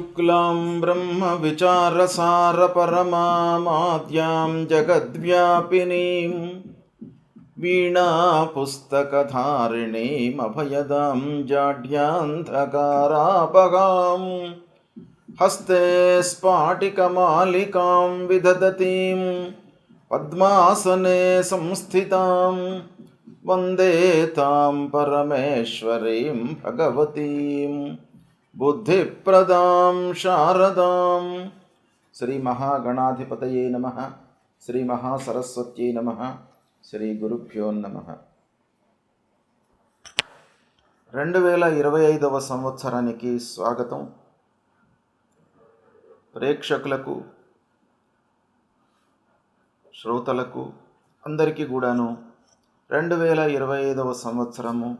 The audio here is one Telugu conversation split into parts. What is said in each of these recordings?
शुक्लां ब्रह्मविचारसारपरमामाद्यां जगद्व्यापिनीं वीणापुस्तकधारिणीमभयदां जाड्यान्धकारापगां हस्ते स्फाटिकमालिकां विदधतीं पद्मासने संस्थितां वन्दे तां परमेश्वरीं भगवतीं बुद्धिप्रदां शारदां। श्री महागणाधिपतये नमः। श्री महासरस्वत्यै नमः। శ్రీ గురుభ్యో నమః. 2025వ సంవత్సరానికి స్వాగతం. ప్రేక్షకులకు, శ్రోతలకు అందరికీ కూడాను 2025వ సంవత్సరము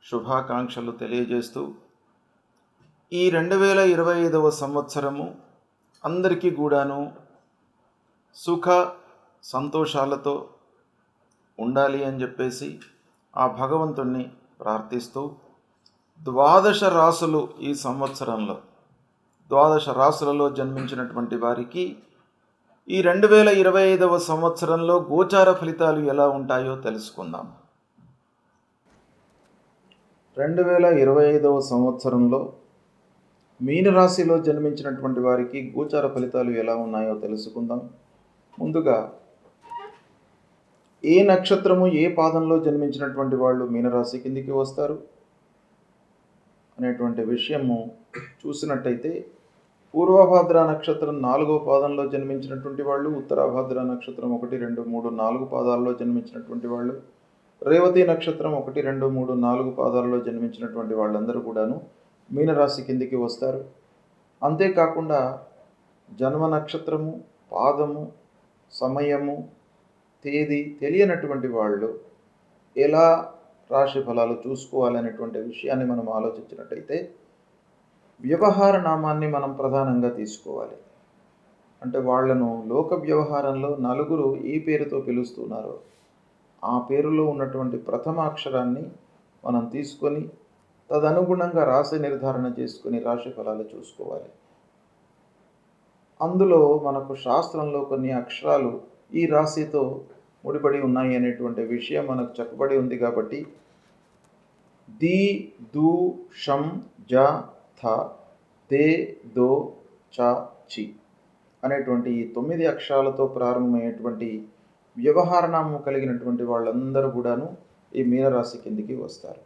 శుభాకాంక్షలు తెలియజేస్తూ, ఈ 2025వ సంవత్సరము అందరికీ కూడాను సుఖ సంతోషాలతో ఉండాలి అని చెప్పేసి ఆ భగవంతుణ్ణి ప్రార్థిస్తూ, 12 రాసులు ఈ సంవత్సరంలో 12 రాసులలో జన్మించినటువంటి వారికి ఈ 2025వ సంవత్సరంలో గోచార ఫలితాలు ఎలా ఉంటాయో తెలుసుకుందాం. 2025వ సంవత్సరంలో మీనరాశిలో జన్మించినటువంటి వారికి గోచార ఫలితాలు ఎలా ఉన్నాయో తెలుసుకుందాం. ముందుగా ఏ నక్షత్రము ఏ పాదంలో జన్మించినటువంటి వాళ్ళు మీనరాశి కిందికి వస్తారు అనేటువంటి విషయము చూసినట్టయితే, పూర్వభాద్ర నక్షత్రం 4వ పాదంలో జన్మించినటువంటి వాళ్ళు, ఉత్తరాభాద్ర నక్షత్రం 1, 2, 3, 4 పాదాల్లో జన్మించినటువంటి వాళ్ళు, రేవతి నక్షత్రం 1, 2, 3, 4 పాదాల్లో జన్మించినటువంటి వాళ్ళందరూ కూడాను మీనరాశి కిందికి వస్తారు. అంతేకాకుండా జన్మ నక్షత్రము, పాదము, సమయము, తేదీ తెలియనటువంటి వాళ్ళు ఎలా రాశి ఫలాలు చూసుకోవాలనేటువంటి విషయాన్ని మనం ఆలోచించినట్టయితే, వ్యవహార నామాన్ని మనం ప్రధానంగా తీసుకోవాలి. అంటే వాళ్లను లోక వ్యవహారంలో నలుగురు ఏ పేరుతో పిలుస్తున్నారో ఆ పేరులో ఉన్నటువంటి ప్రథమ అక్షరాన్ని మనం తీసుకొని తదనుగుణంగా రాశి నిర్ధారణ చేసుకొని రాశి ఫలాలు చూసుకోవాలి. అందులో మనకు శాస్త్రంలో కొన్ని అక్షరాలు ఈ రాశితో ముడిపడి ఉన్నాయి అనేటువంటి విషయం మనకు చెప్పబడి ఉంది. కాబట్టి ది, దు, షం, జ, థ, తే, దో, చ, చి అనేటువంటి ఈ 9 అక్షరాలతో ప్రారంభమయ్యేటువంటి వ్యవహారనామం కలిగినటువంటి వాళ్ళందరూ కూడాను ఈ మీనరాశి కిందికి వస్తారు.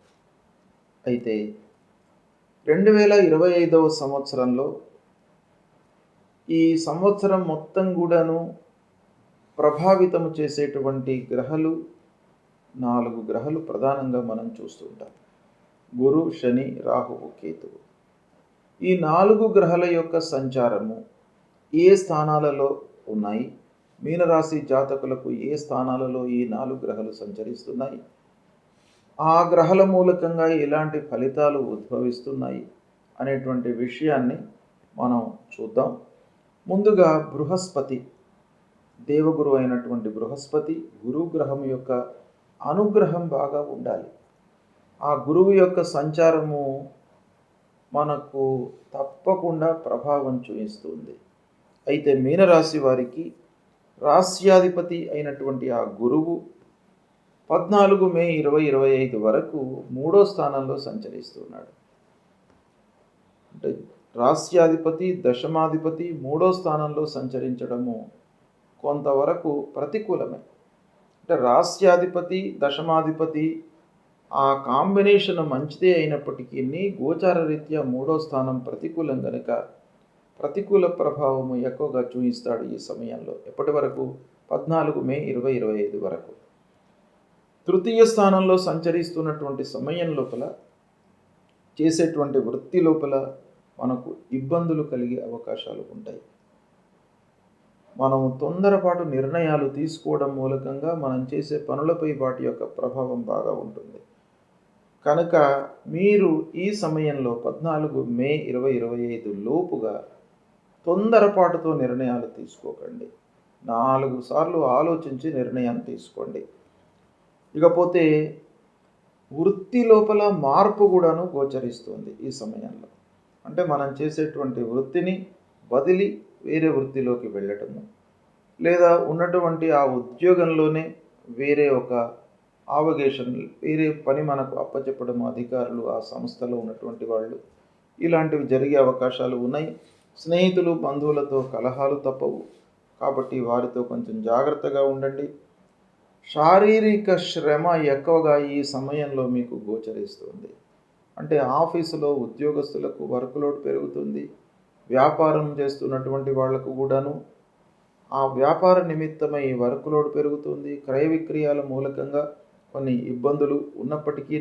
అయితే 2025వ సంవత్సరంలో ఈ సంవత్సరం మొత్తం కూడాను ప్రభావితము చేసేటువంటి గ్రహాలు 4 గ్రహాలు ప్రధానంగా మనం చూస్తుంటాం. గురు, శని, రాహువు, కేతువు. ఈ 4 గ్రహాల యొక్క సంచారము ఏ స్థానాలలో ఉన్నాయి, మీనరాశి జాతకులకు ఏ స్థానాలలో ఈ 4 గ్రహాలు సంచరిస్తున్నాయి, ఆ గ్రహాల మూలకంగా ఎలాంటి ఫలితాలు ఉద్భవిస్తున్నాయి అనేటువంటి విషయాన్ని మనం చూద్దాం. ముందుగా బృహస్పతి, దేవగురు అయినటువంటి బృహస్పతి, గురుగ్రహం యొక్క అనుగ్రహం బాగా ఉండాలి. ఆ గురువు యొక్క సంచారము మనకు తప్పకుండా ప్రభావం చూపిస్తుంది. అయితే మీనరాశి వారికి రాస్యాధిపతి అయినటువంటి ఆ గురువు 14 మే 2025 వరకు 3వ స్థానంలో సంచరిస్తున్నాడు. అంటే రాస్యాధిపతి, దశమాధిపతి 3వ స్థానంలో సంచరించడము కొంతవరకు ప్రతికూలమే. అంటే రాస్యాధిపతి, దశమాధిపతి ఆ కాంబినేషన్ మంచిదే అయినప్పటికీ గోచార రీత్యా 3వ స్థానం ప్రతికూలం కనుక ప్రతికూల ప్రభావము ఎక్కువగా చూపిస్తాడు ఈ సమయంలో. ఎప్పటి వరకు? 14 మే 2025 వరకు. తృతీయ స్థానంలో సంచరిస్తున్నటువంటి సమయం లోపల చేసేటువంటి వృత్తి లోపల మనకు ఇబ్బందులు కలిగే అవకాశాలు ఉంటాయి. మనం తొందరపాటు నిర్ణయాలు తీసుకోవడం మూలకంగా మనం చేసే పనులపై వాటి యొక్క ప్రభావం బాగా ఉంటుంది. కనుక మీరు ఈ సమయంలో 14 మే 2025 లోపుగా తొందరపాటుతో నిర్ణయాలు తీసుకోకండి. 4 సార్లు ఆలోచించి నిర్ణయాన్ని తీసుకోండి. ఇకపోతే వృత్తి లోపల మార్పు కూడాను గోచరిస్తుంది ఈ సమయంలో. అంటే మనం చేసేటువంటి వృత్తిని వదిలి వేరే వృత్తిలోకి వెళ్ళటము, లేదా ఉన్నటువంటి ఆ ఉద్యోగంలోనే వేరే ఒక ఆవగేషన్, వేరే పని మనకు అప్పచెప్పడం అధికారులు, ఆ సంస్థలో ఉన్నటువంటి వాళ్ళు, ఇలాంటివి జరిగే అవకాశాలు ఉన్నాయి. స్నేహితులు బంధువులతో కలహాలు తప్పవు, కాబట్టి వారితో కొంచెం జాగ్రత్తగా ఉండండి. శారీరక శ్రమ ఎక్కువగా ఈ సమయంలో మీకు గోచరిస్తుంది. అంటే ఆఫీసులో ఉద్యోగస్తులకు వర్క్ లోడ్ పెరుగుతుంది. వ్యాపారం చేస్తున్నటువంటి వాళ్లకు కూడాను ఆ వ్యాపార నిమిత్తమై వర్క్ లోడ్ పెరుగుతుంది. క్రయ విక్రయాల మూలకంగా కొన్ని ఇబ్బందులు ఉన్నప్పటికీ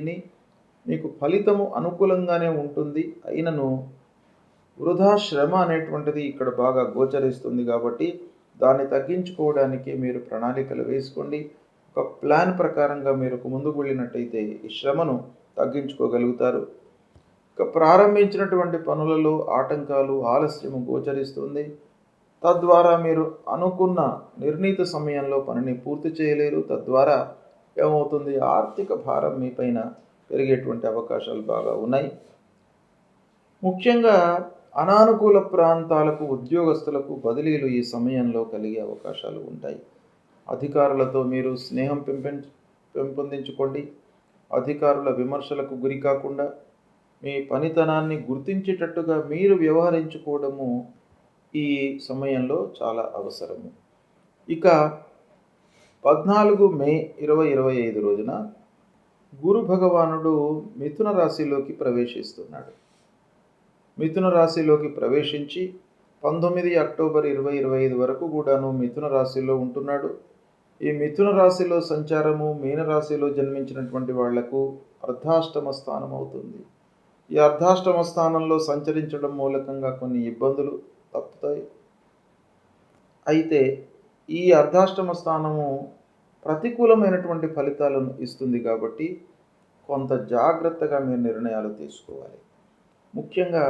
మీకు ఫలితము అనుకూలంగానే ఉంటుంది. అయినను వృధా శ్రమ అనేటువంటిది ఇక్కడ బాగా గోచరిస్తుంది. కాబట్టి దాన్ని తగ్గించుకోవడానికి మీరు ప్రణాళికలు వేసుకోండి. ఒక ప్లాన్ ప్రకారంగా మీరు ముందుకు వెళ్ళినట్టయితే ఈ శ్రమను తగ్గించుకోగలుగుతారు. ఇక ప్రారంభించినటువంటి పనులలో ఆటంకాలు, ఆలస్యము గోచరిస్తుంది. తద్వారా మీరు అనుకున్న నిర్ణీత సమయంలో పనిని పూర్తి చేయలేరు. తద్వారా ఏమవుతుంది, ఆర్థిక భారం మీ పైన పెరిగేటువంటి అవకాశాలు బాగా ఉన్నాయి. ముఖ్యంగా అనానుకూల ప్రాంతాలకు ఉద్యోగస్తులకు బదిలీలు ఈ సమయంలో కలిగే అవకాశాలు ఉంటాయి. అధికారులతో మీరు స్నేహం పెంపొందించుకోండి. అధికారుల విమర్శలకు గురి కాకుండా మీ పనితనాన్ని గుర్తించేటట్టుగా మీరు వ్యవహరించుకోవడము ఈ సమయంలో చాలా అవసరము. ఇక 14 మే 2025 రోజున గురు భగవానుడు మిథున రాశిలోకి ప్రవేశిస్తున్నాడు. మిథున రాశిలోకి ప్రవేశించి 19 అక్టోబర్ 2025 వరకు కూడాను మిథున రాశిలో ఉంటున్నాడు. ఈ మిథున రాశిలో సంచారము మీనరాశిలో జన్మించినటువంటి వాళ్లకు అర్ధాష్టమ స్థానం అవుతుంది. ఈ అర్ధాష్టమ స్థానంలో సంచరించడం మూలకంగా కొన్ని ఇబ్బందులు తప్పుతాయి. అయితే ఈ అర్ధాష్టమ స్థానము ప్రతికూలమైనటువంటి ఫలితాలను ఇస్తుంది. కాబట్టి కొంత జాగ్రత్తగా మీరు నిర్ణయాలు తీసుకోవాలి. ముఖ్యంగా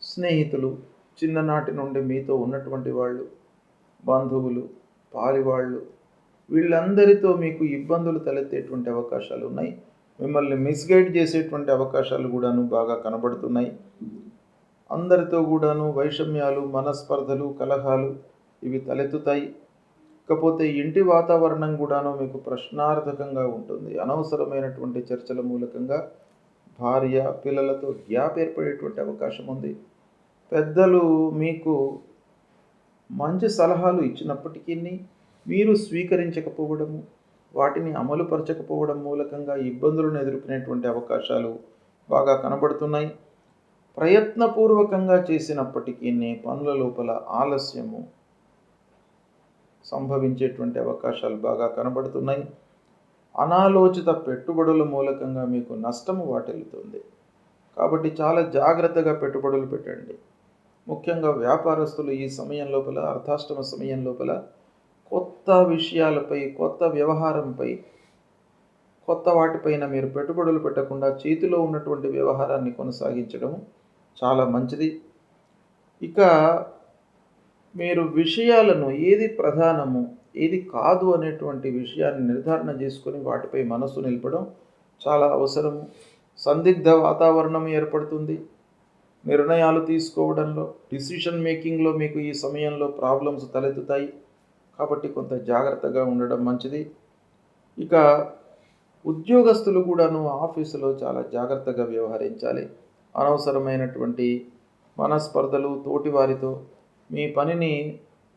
స్నేహితులు, చిన్ననాటి నుండి మీతో ఉన్నటువంటి వాళ్ళు, బంధువులు, పాలివాళ్ళు, వీళ్ళందరితో మీకు ఇబ్బందులు తలెత్తేటువంటి అవకాశాలు ఉన్నాయి. మిమ్మల్ని మిస్గైడ్ చేసేటువంటి అవకాశాలు కూడాను బాగా కనబడుతున్నాయి. అందరితో కూడాను వైషమ్యాలు, మనస్పర్ధలు, కలహాలు ఇవి తలెత్తుతాయి. ఇకపోతే ఇంటి వాతావరణం కూడాను మీకు ప్రశ్నార్థకంగా ఉంటుంది. అనవసరమైనటువంటి చర్చల మూలకంగా భార్య, పిల్లలతో గ్యాప్ ఏర్పడేటువంటి అవకాశం ఉంది. పెద్దలు మీకు మంచి సలహాలు ఇచ్చినప్పటికీ మీరు స్వీకరించకపోవడము, వాటిని అమలుపరచకపోవడం మూలకంగా ఇబ్బందులను ఎదుర్కొనేటువంటి అవకాశాలు బాగా కనబడుతున్నాయి. ప్రయత్నపూర్వకంగా చేసినప్పటికీ పనుల లోపల ఆలస్యము సంభవించేటువంటి అవకాశాలు బాగా కనబడుతున్నాయి. అనాలోచిత పెట్టుబడుల మూలకంగా మీకు నష్టము వాటిల్లుతుంది. కాబట్టి చాలా జాగ్రత్తగా పెట్టుబడులు పెట్టండి. ముఖ్యంగా వ్యాపారస్తులు ఈ సమయం లోపల, అర్ధాష్టమ సమయం లోపల కొత్త విషయాలపై, కొత్త వ్యవహారంపై, కొత్త వాటిపైన మీరు పెట్టుబడులు పెట్టకుండా చేతిలో ఉన్నటువంటి వ్యవహారాన్ని కొనసాగించడం చాలా మంచిది. ఇక మీరు విషయాలను ఏది ప్రధానము, ఏది కాదు అనేటువంటి విషయాన్ని నిర్ధారణ చేసుకొని వాటిపై మనసు నిలపడం చాలా అవసరము. సందిగ్ధ వాతావరణం ఏర్పడుతుంది. నిర్ణయాలు తీసుకోవడంలో, డిసిషన్ మేకింగ్లో మీకు ఈ సమయంలో ప్రాబ్లమ్స్ తలెత్తుతాయి. కాబట్టి కొంత జాగ్రత్తగా ఉండడం మంచిది. ఇక ఉద్యోగస్తులు కూడాను ఆఫీసులో చాలా జాగ్రత్తగా వ్యవహరించాలి. అనవసరమైనటువంటి మనస్పర్ధలు, తోటివారితో మీ పనిని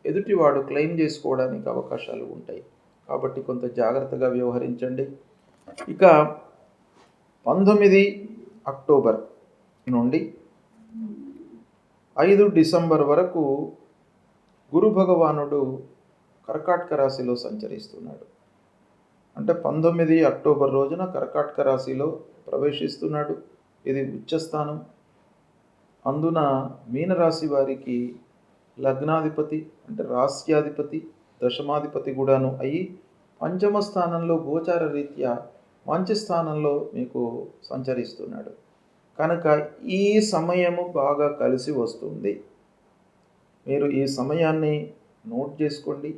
ఎదుటివాడు క్లెయిమ్ చేసుకోవడానికి అవకాశాలు ఉంటాయి. కాబట్టి కొంత జాగ్రత్తగా వ్యవహరించండి. ఇక 19 అక్టోబర్ నుండి 5 డిసెంబర్ వరకు గురు భగవానుడు కర్కాటక రాశిలో సంచరిస్తున్నాడు. అంటే 19 అక్టోబర్ రోజున కర్కాటక రాశిలో ప్రవేశిస్తున్నాడు. ఇది ఉచ్చస్థానం. అందున మీనరాశి వారికి లగ్నాధిపతి అంటే రాస్యాధిపతి, దశమాధిపతి కూడాను అయ్యి పంచమ స్థానంలో గోచార రీత్యా మంచి స్థానంలో మీకు సంచరిస్తున్నాడు. కనుక ఈ సమయము బాగా కలిసి వస్తుంది. మీరు ఈ సమయాన్ని నోట్ చేసుకోండి.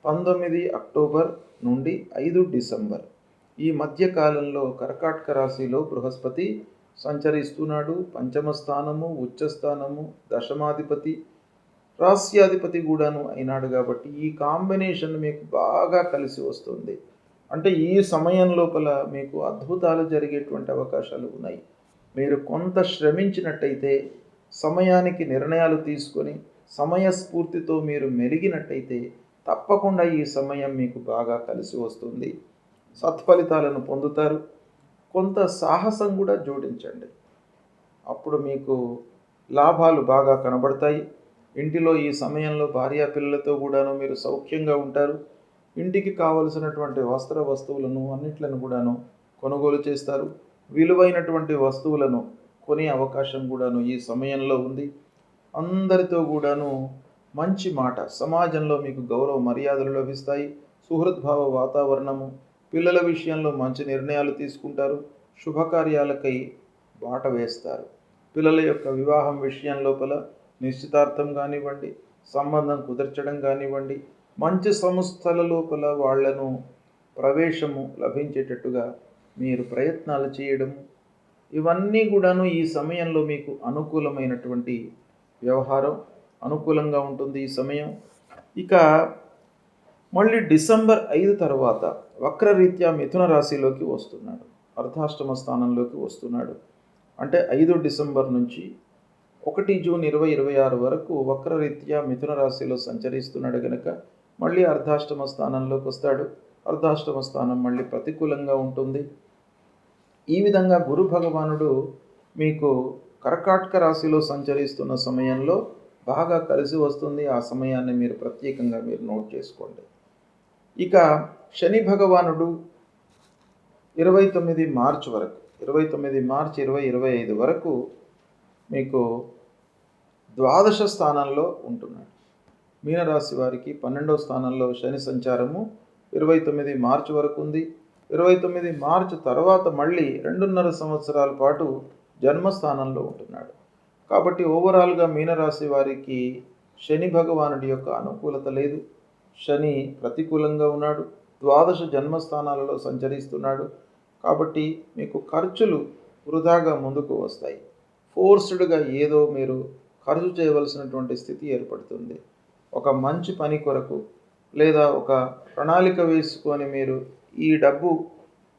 19 అక్టోబర్ నుండి 5 డిసెంబర్ ఈ మధ్య కాలంలో కర్కాటక రాశిలో బృహస్పతి సంచరిస్తున్నాడు. పంచమ స్థానము, ఉచ్చ స్థానము, దశమాధిపతి, రాస్యాధిపతి కూడాను అయినాడు కాబట్టి ఈ కాంబినేషన్ మీకు బాగా కలిసి వస్తుంది. అంటే ఈ సమయం లోపల మీకు అద్భుతాలు జరిగేటువంటి అవకాశాలు ఉన్నాయి. మీరు కొంత శ్రమించినట్టయితే, సమయానికి నిర్ణయాలు తీసుకొని సమయస్ఫూర్తితో మీరు మెలిగినట్టయితే తప్పకుండా ఈ సమయం మీకు బాగా కలిసి వస్తుంది. సత్ఫలితాలను పొందుతారు. కొంత సాహసం కూడా జోడించండి, అప్పుడు మీకు లాభాలు బాగా కనబడతాయి. ఇంటిలో ఈ సమయంలో భార్యాపిల్లలతో కూడాను మీరు సౌఖ్యంగా ఉంటారు. ఇంటికి కావలసినటువంటి వస్త్ర వస్తువులను అన్నిట్లను కూడాను కొనుగోలు చేస్తారు. విలువైనటువంటి వస్తువులను కొనే అవకాశం కూడాను ఈ సమయంలో ఉంది. అందరితో కూడాను మంచి మాట, సమాజంలో మీకు గౌరవ మర్యాదలు లభిస్తాయి. సుహృద్భావ వాతావరణము, పిల్లల విషయంలో మంచి నిర్ణయాలు తీసుకుంటారు. శుభకార్యాలకై బాట వేస్తారు. పిల్లల యొక్క వివాహం విషయం లోపల నిశ్చితార్థం కానివ్వండి, సంబంధం కుదర్చడం కానివ్వండి, మంచి సంస్థల లోపల వాళ్లను ప్రవేశము లభించేటట్టుగా మీరు ప్రయత్నాలు చేయడము, ఇవన్నీ కూడాను ఈ సమయంలో మీకు అనుకూలమైనటువంటి వ్యవహారం, అనుకూలంగా ఉంటుంది ఈ సమయం. ఇక మళ్ళీ డిసెంబర్ 5 తర్వాత వక్రరీత్యా మిథున రాశిలోకి వస్తున్నాడు, అర్ధాష్టమ స్థానంలోకి వస్తున్నాడు. అంటే 5 డిసెంబర్ నుంచి 1 జూన్ 2026 వరకు వక్రరీత్యా మిథున రాశిలో సంచరిస్తున్నాడు కనుక మళ్ళీ అర్ధాష్టమ స్థానంలోకి వస్తాడు. అర్ధాష్టమ స్థానం మళ్ళీ ప్రతికూలంగా ఉంటుంది. ఈ విధంగా గురు భగవానుడు మీకు కర్కాటక రాశిలో సంచరిస్తున్న సమయంలో బాగా కలిసి వస్తుంది. ఆ సమయాన్ని మీరు ప్రత్యేకంగా నోట్ చేసుకోండి. ఇక శని భగవానుడు 29 మార్చి వరకు, 29 మార్చి 2025 వరకు మీకు ద్వాదశ స్థానంలో ఉంటున్నాడు. మీనరాశి వారికి 12వ స్థానంలో శని సంచారము 29 మార్చి వరకు ఉంది. 29 మార్చి తర్వాత మళ్ళీ 2.5 సంవత్సరాల పాటు జన్మస్థానంలో ఉంటున్నాడు. కాబట్టి ఓవరాల్గా మీనరాశి వారికి శని భగవానుడి యొక్క అనుకూలత లేదు. శని ప్రతికూలంగా ఉన్నాడు, ద్వాదశ జన్మస్థానాలలో సంచరిస్తున్నాడు. కాబట్టి మీకు ఖర్చులు వృధాగా ముందుకు వస్తాయి. ఫోర్స్డ్గా ఏదో మీరు ఖర్చు చేయవలసినటువంటి స్థితి ఏర్పడుతుంది. ఒక మంచి పని కొరకు లేదా ఒక ప్రణాళిక వేసుకొని మీరు ఈ డబ్బు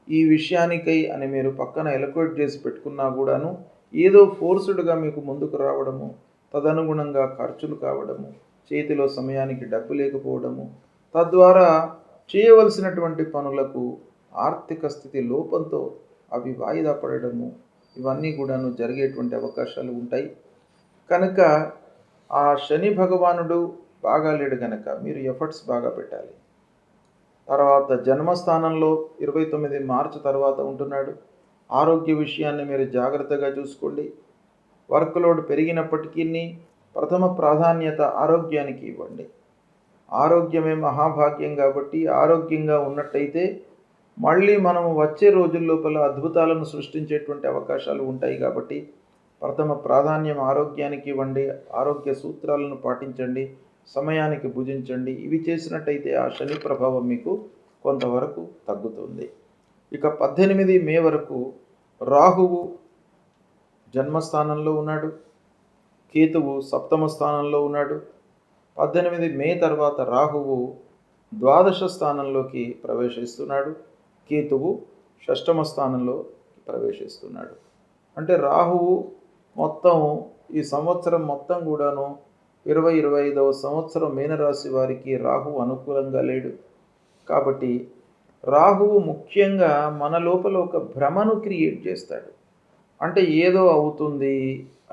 ఈ విషయానికై అని మీరు పక్కన ఎలొకేట్ చేసి పెట్టుకున్నా కూడాను ఏదో ఫోర్స్డ్గా మీకు ముందుకు రావడము, తదనుగుణంగా ఖర్చులు కావడము, చేతిలో సమయానికి డబ్బు లేకపోవడము, తద్వారా చేయవలసినటువంటి పనులకు ఆర్థిక స్థితి లోపంతో అవి వాయిదా పడడము, ఇవన్నీ కూడాను జరిగేటువంటి అవకాశాలు ఉంటాయి. కనుక ఆ శని భగవానుడు బాగా లేడు కనుక మీరు ఎఫర్ట్స్ బాగా పెట్టాలి. తర్వాత జన్మస్థానంలో 29 మార్చి తర్వాత ఉంటున్నాడు. ఆరోగ్య విషయాన్ని మీరు జాగ్రత్తగా చూసుకోండి. వర్క్ లోడ్ పెరిగినప్పటికీ ప్రథమ ప్రాధాన్యత ఆరోగ్యానికి ఇవ్వండి. ఆరోగ్యమే మహాభాగ్యం కాబట్టి ఆరోగ్యంగా ఉన్నట్టయితే మళ్ళీ మనము వచ్చే రోజుల లోపల అద్భుతాలను సృష్టించేటువంటి అవకాశాలు ఉంటాయి. కాబట్టి ప్రథమ ప్రాధాన్యం ఆరోగ్యానికి ఇవ్వండి. ఆరోగ్య సూత్రాలను పాటించండి, సమయానికి భుజించండి. ఇవి చేసినట్టయితే ఆ శని ప్రభావం మీకు కొంతవరకు తగ్గుతుంది. ఇక 18 మే వరకు రాహువు జన్మస్థానంలో ఉన్నాడు, కేతువు సప్తమ స్థానంలో ఉన్నాడు. 18 మే తర్వాత రాహువు ద్వాదశ స్థానంలోకి ప్రవేశిస్తున్నాడు, కేతువు షష్టమ స్థానంలో ప్రవేశిస్తున్నాడు. అంటే రాహువు మొత్తం ఈ సంవత్సరం మొత్తం కూడాను 2025వ సంవత్సరం మీనరాశి వారికి రాహువు అనుకూలంగా లేడు. కాబట్టి రాహువు ముఖ్యంగా మన లోపల ఒక భ్రమను క్రియేట్ చేస్తాడు. అంటే ఏదో అవుతుంది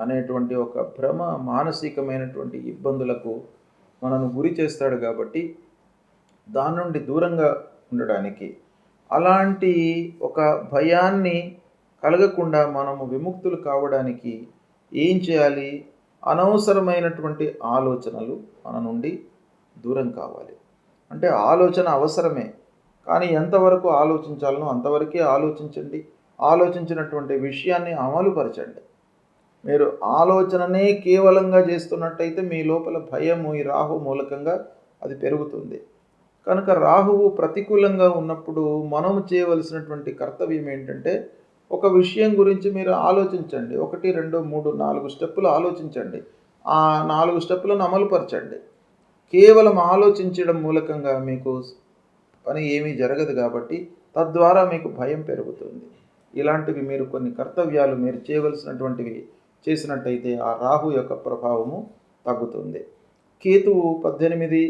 అనేటువంటి ఒక భ్రమ, మానసికమైనటువంటి ఇబ్బందులకు మనను గురి చేస్తాడు. కాబట్టి దాని నుండి దూరంగా ఉండడానికి, అలాంటి ఒక భయాన్ని కలగకుండా మనము విముక్తులు కావడానికి ఏం చేయాలి? అనవసరమైనటువంటి ఆలోచనలు మన నుండి దూరం కావాలి. అంటే ఆలోచన అవసరమే, కానీ ఎంతవరకు ఆలోచించాలనో అంతవరకే ఆలోచించండి. ఆలోచించినటువంటి విషయాన్ని అమలుపరచండి. మీరు ఆలోచననే కేవలంగా చేస్తున్నట్టయితే మీ లోపల భయము ఈ రాహు మూలకంగా అది పెరుగుతుంది. కనుక రాహువు ప్రతికూలంగా ఉన్నప్పుడు మనము చేయవలసినటువంటి కర్తవ్యం ఏంటంటే ఒక విషయం గురించి మీరు ఆలోచించండి. 1, 2, 3, 4 స్టెప్పులు ఆలోచించండి. ఆ 4 స్టెప్పులను అమలుపరచండి. కేవలం ఆలోచించడం మూలకంగా మీకు పని ఏమీ జరగదు కాబట్టి తద్వారా మీకు భయం పెరుగుతుంది. ఇలాంటివి మీరు కొన్ని కర్తవ్యాలు మీరు చేయవలసినటువంటివి చేసినట్టయితే ఆ రాహు యొక్క ప్రభావము తగ్గుతుంది. కేతువు 18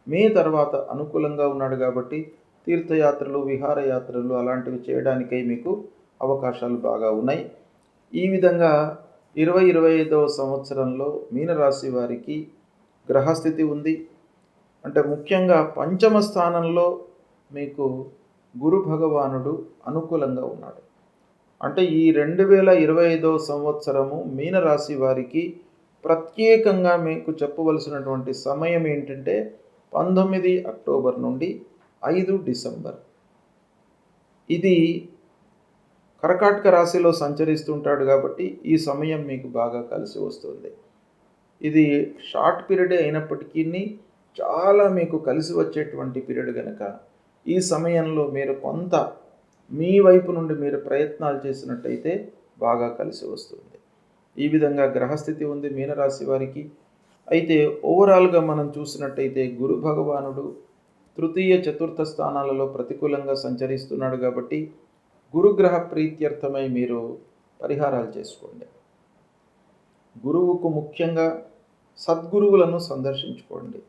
మే తర్వాత అనుకూలంగా ఉన్నాడు కాబట్టి తీర్థయాత్రలు, విహారయాత్రలు అలాంటివి చేయడానికై మీకు అవకాశాలు బాగా ఉన్నాయి. ఈ విధంగా 2025వ సంవత్సరంలో మీనరాశి వారికి గ్రహస్థితి ఉంది. అంటే ముఖ్యంగా పంచమ స్థానంలో మీకు గురు భగవానుడు అనుకూలంగా ఉన్నాడు. అంటే ఈ 2025వ సంవత్సరము మీనరాశి వారికి ప్రత్యేకంగా మీకు చెప్పవలసినటువంటి సమయం ఏంటంటే 19 అక్టోబర్ నుండి 5 డిసెంబర్. ఇది కర్కాటక రాశిలో సంచరిస్తుంటాడు కాబట్టి ఈ సమయం మీకు బాగా కలిసి వస్తుంది. ఇది షార్ట్ పీరియడ్ అయినప్పటికీ చాలా మీకు కలిసి వచ్చేటువంటి పీరియడ్ కనుక ఈ సమయంలో మీరు కొంత మీ వైపు నుండి మీరు ప్రయత్నాలు చేసినట్టయితే బాగా కలిసి వస్తుంది. ఈ విధంగా గ్రహస్థితి ఉంది మీనరాశి వారికి. అయితే ఓవరాల్గా మనం చూసినట్టయితే గురు భగవానుడు తృతీయ, చతుర్థ స్థానాలలో ప్రతికూలంగా సంచరిస్తున్నాడు కాబట్టి గురుగ్రహ ప్రీత్యర్థమై మీరు పరిహారాలు చేసుకోండి. గురువుకు ముఖ్యంగా సద్గురువులను సందర్శించుకోండి.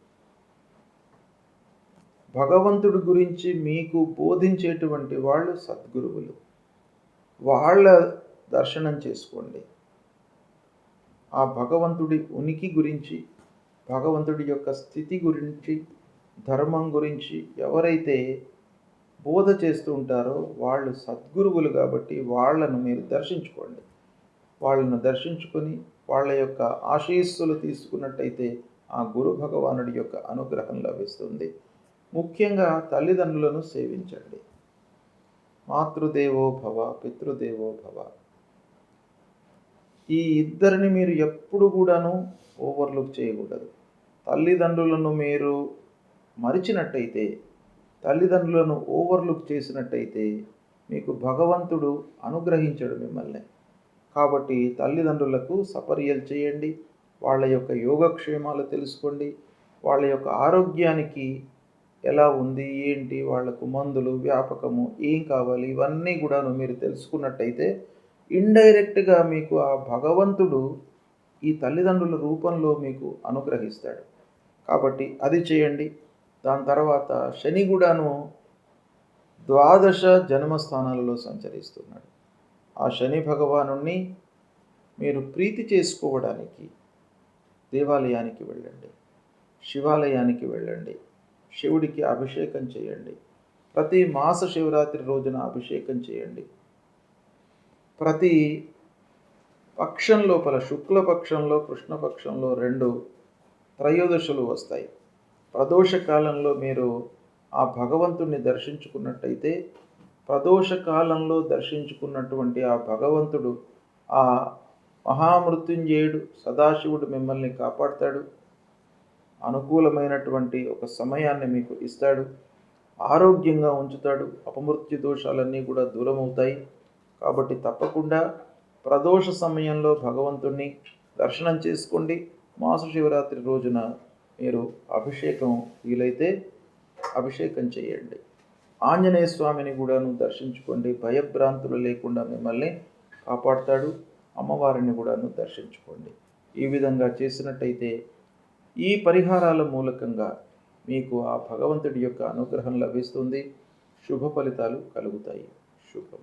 భగవంతుడి గురించి మీకు బోధించేటువంటి వాళ్ళు సద్గురువులు, వాళ్ళ దర్శనం చేసుకోండి. ఆ భగవంతుడి ఉనికి గురించి, భగవంతుడి యొక్క స్థితి గురించి, ధర్మం గురించి ఎవరైతే బోధ చేస్తూ ఉంటారో వాళ్ళు సద్గురువులు కాబట్టి వాళ్ళను మీరు దర్శించుకోండి. వాళ్ళను దర్శించుకొని వాళ్ళ యొక్క ఆశీస్సులు తీసుకున్నట్టయితే ఆ గురు భగవానుడి యొక్క అనుగ్రహం లభిస్తుంది. ముఖ్యంగా తల్లిదండ్రులను సేవించండి. మాతృదేవో భవ, పితృదేవో భవ. ఈ ఇద్దరిని మీరు ఎప్పుడు కూడాను ఓవర్లుక్ చేయకూడదు. తల్లిదండ్రులను మీరు మరిచినట్టయితే, తల్లిదండ్రులను ఓవర్లుక్ చేసినట్టయితే మీకు భగవంతుడు అనుగ్రహించడు మిమ్మల్ని. కాబట్టి తల్లిదండ్రులకు సపర్యలు చేయండి. వాళ్ళ యొక్క యోగక్షేమాలు తెలుసుకోండి. వాళ్ళ యొక్క ఆరోగ్యానికి ఎలా ఉంది, ఏంటి, వాళ్లకు మందులు, వ్యాపకము ఏం కావాలి, ఇవన్నీ కూడాను మీరు తెలుసుకున్నట్టయితే ఇండైరెక్ట్గా మీకు ఆ భగవంతుడు ఈ తల్లిదండ్రుల రూపంలో మీకు అనుగ్రహిస్తాడు. కాబట్టి అది చేయండి. దాని తర్వాత శని కూడాను 12 జన్మస్థానాలలో సంచరిస్తున్నాడు. ఆ శని భగవాను మీరు ప్రీతి చేసుకోవడానికి దేవాలయానికి వెళ్ళండి, శివాలయానికి వెళ్ళండి, శివుడికి అభిషేకం చేయండి. ప్రతి మాస శివరాత్రి రోజున అభిషేకం చేయండి. ప్రతి పక్షం లోపల శుక్లపక్షంలో, కృష్ణపక్షంలో 2 త్రయోదశులు వస్తాయి. ప్రదోష కాలంలో మీరు ఆ భగవంతుణ్ణి దర్శించుకున్నట్టయితే ప్రదోష కాలంలో దర్శించుకున్నటువంటి ఆ భగవంతుడు, ఆ మహామృత్యుంజయుడు సదాశివుడు మిమ్మల్ని కాపాడుతాడు. అనుకూలమైనటువంటి ఒక సమయాన్ని మీకు ఇస్తాడు. ఆరోగ్యంగా ఉంచుతాడు. అపమృత్యు దోషాలన్నీ కూడా దూరమవుతాయి. కాబట్టి తప్పకుండా ప్రదోష సమయంలో భగవంతుణ్ణి దర్శనం చేసుకోండి. మాస శివరాత్రి రోజున మీరు అభిషేకం వీలైతే అభిషేకం చేయండి. ఆంజనేయ స్వామిని కూడాను దర్శించుకోండి. భయభ్రాంతులు లేకుండా మిమ్మల్ని కాపాడుతాడు. అమ్మవారిని కూడాను దర్శించుకోండి. ఈ విధంగా చేసినట్టయితే ఈ పరిహారాల మూలకంగా మీకు ఆ భగవంతుడి యొక్క అనుగ్రహం లభిస్తుంది. శుభ ఫలితాలు కలుగుతాయి. శుభం.